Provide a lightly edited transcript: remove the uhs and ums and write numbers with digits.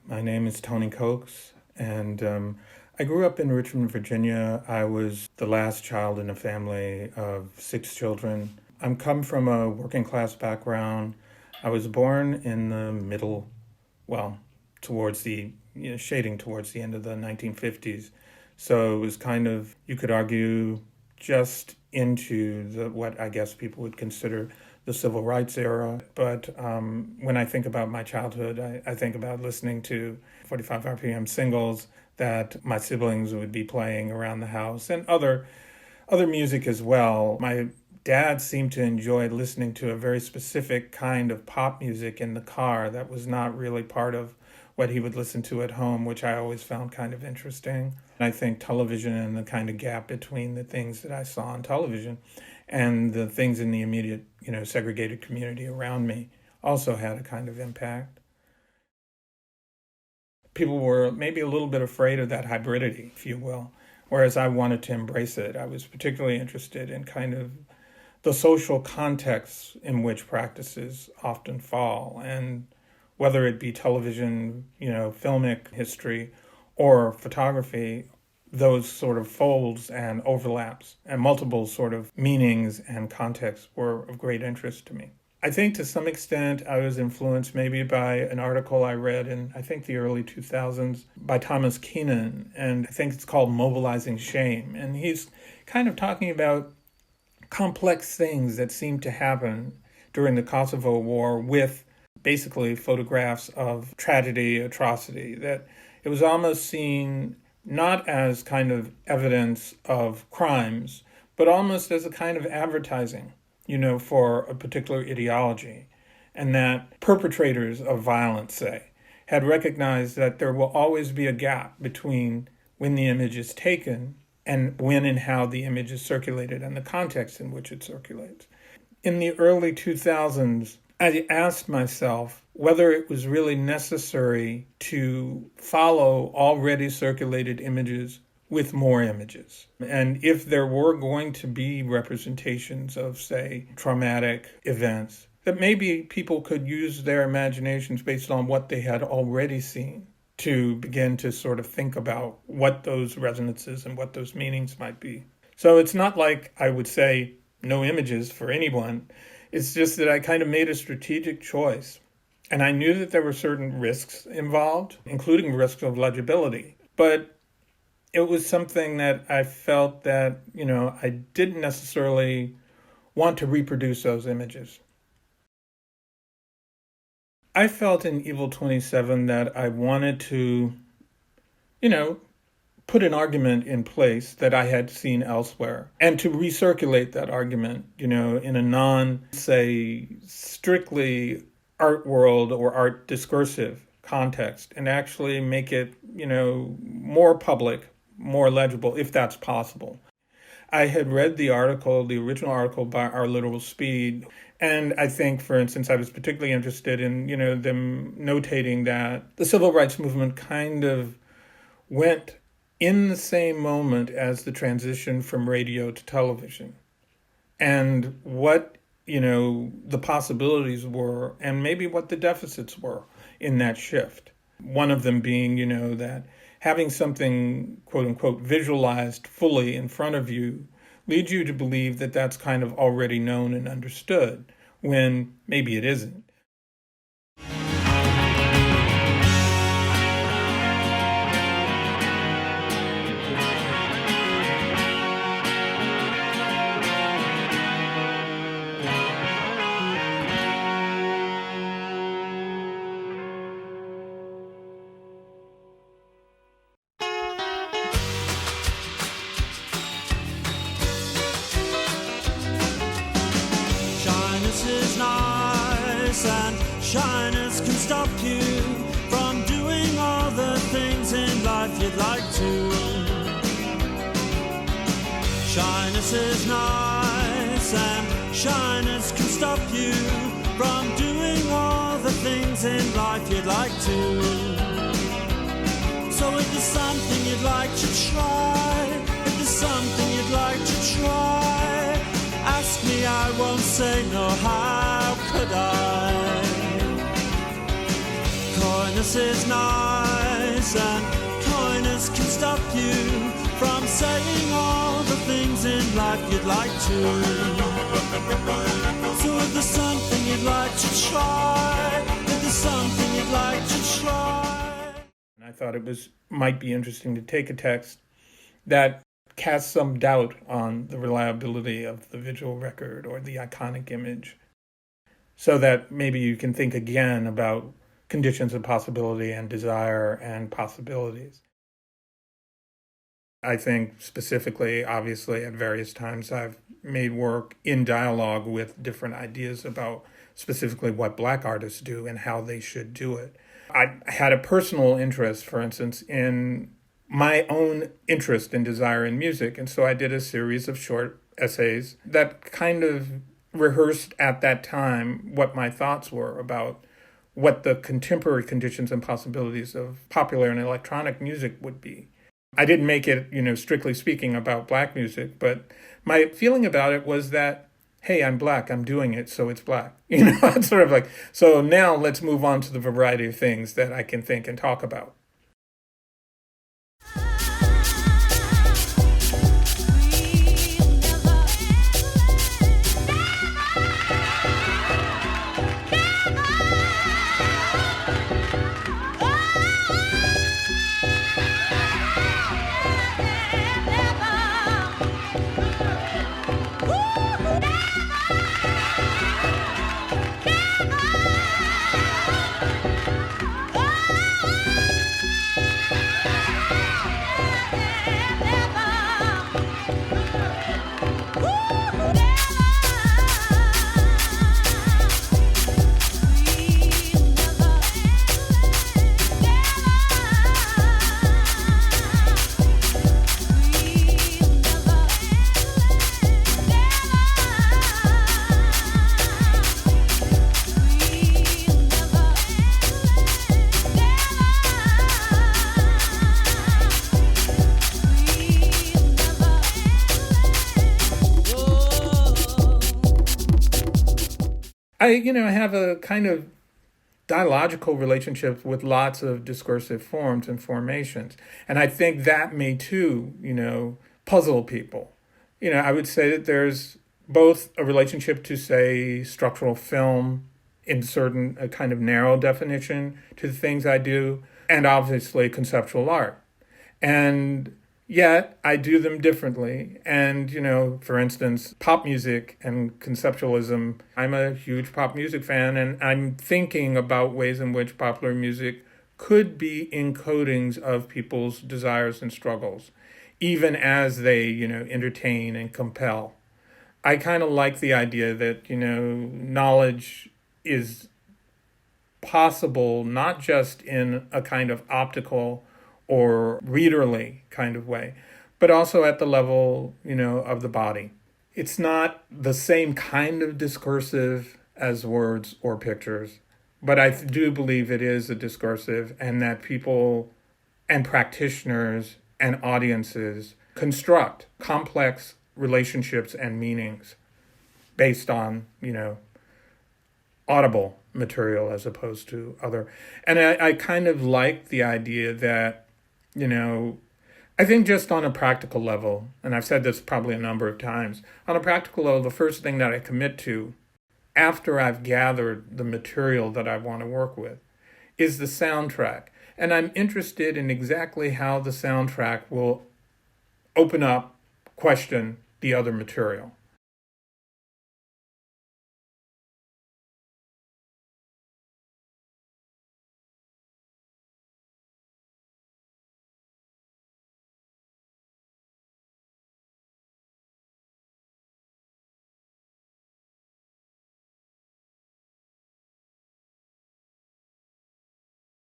My name is Tony Cokes, and I grew up in Richmond, Virginia. I was the last child in a family of 6 children. I'm come from a working class background. I was born in the middle, towards the, shading towards the end of the 1950s. So it was kind of, you could argue, just into what I guess people would consider the civil rights era. But when I think about my childhood, I think about listening to 45 RPM singles that my siblings would be playing around the house, and other music as well. My dad seemed to enjoy listening to a very specific kind of pop music in the car that was not really part of what he would listen to at home, which I always found kind of interesting. I think television and the kind of gap between the things that I saw on television and the things in the immediate, segregated community around me also had a kind of impact. People were maybe a little bit afraid of that hybridity, if you will, whereas I wanted to embrace it. I was particularly interested in kind of the social contexts in which practices often fall, and whether it be television, filmic history, or photography, those sort of folds and overlaps and multiple sort of meanings and contexts were of great interest to me. I think to some extent I was influenced maybe by an article I read in, I think, the early 2000s by Thomas Keenan, and I think it's called Mobilizing Shame. And he's kind of talking about complex things that seemed to happen during the Kosovo War with basically photographs of tragedy, atrocity, that it was almost seen not as kind of evidence of crimes, but almost as a kind of advertising, for a particular ideology. And that perpetrators of violence, say, had recognized that there will always be a gap between when the image is taken and when and how the image is circulated and the context in which it circulates. In the early 2000s, I asked myself whether it was really necessary to follow already circulated images with more images. And if there were going to be representations of, say, traumatic events, that maybe people could use their imaginations based on what they had already seen to begin to sort of think about what those resonances and what those meanings might be. So it's not like I would say no images for anyone. It's just that I kind of made a strategic choice. And I knew that there were certain risks involved, including risks of legibility. But it was something that I felt that, I didn't necessarily want to reproduce those images. I felt in Evil 27 that I wanted to, put an argument in place that I had seen elsewhere and to recirculate that argument, in a strictly art world or art discursive context, and actually make it, more public, more legible, if that's possible. I had read the original article by Our Literal Speed, and I think, for instance, I was particularly interested in, them notating that the civil rights movement kind of went in the same moment as the transition from radio to television, and what, the possibilities were, and maybe what the deficits were in that shift. One of them being, that having something, quote unquote, visualized fully in front of you leads you to believe that that's kind of already known and understood, when maybe it isn't. Shyness can stop you from doing all the things in life you'd like to. Shyness is nice, and shyness can stop you from doing all the things in life you'd like to. So if there's something you'd like to try, if there's something you'd like to try, ask me, I won't say no, how could I? Coyness kindness is nice, and kindness can stop you from saying all the things in life you'd like to. So if there's something you'd like to try, if there's something you'd like to try. I thought it might be interesting to take a text that casts some doubt on the reliability of the visual record or the iconic image, so that maybe you can think again about conditions of possibility and desire and possibilities. I think specifically, obviously, at various times I've made work in dialogue with different ideas about specifically what Black artists do and how they should do it. I had a personal interest, for instance, in my own interest and desire in music, and so I did a series of short essays that kind of rehearsed at that time what my thoughts were about what the contemporary conditions and possibilities of popular and electronic music would be. I didn't make it, strictly speaking, about Black music, but my feeling about it was that, hey, I'm Black, I'm doing it, so it's Black. It's sort of like, so now let's move on to the variety of things that I can think and talk about. I have a kind of dialogical relationship with lots of discursive forms and formations. And I think that may too, puzzle people. I would say that there's both a relationship to, say, structural film in certain a kind of narrow definition to the things I do, and obviously conceptual art. And yet I do them differently. And, for instance, pop music and conceptualism, I'm a huge pop music fan, and I'm thinking about ways in which popular music could be encodings of people's desires and struggles, even as they, entertain and compel. I kind of like the idea that, knowledge is possible not just in a kind of optical or readerly kind of way, but also at the level, of the body. It's not the same kind of discursive as words or pictures, but I do believe it is a discursive, and that people and practitioners and audiences construct complex relationships and meanings based on, audible material as opposed to other. And I kind of like the idea that, I think just on a practical level, and I've said this probably a number of times, on a practical level, the first thing that I commit to after I've gathered the material that I want to work with is the soundtrack. And I'm interested in exactly how the soundtrack will open up, question the other material.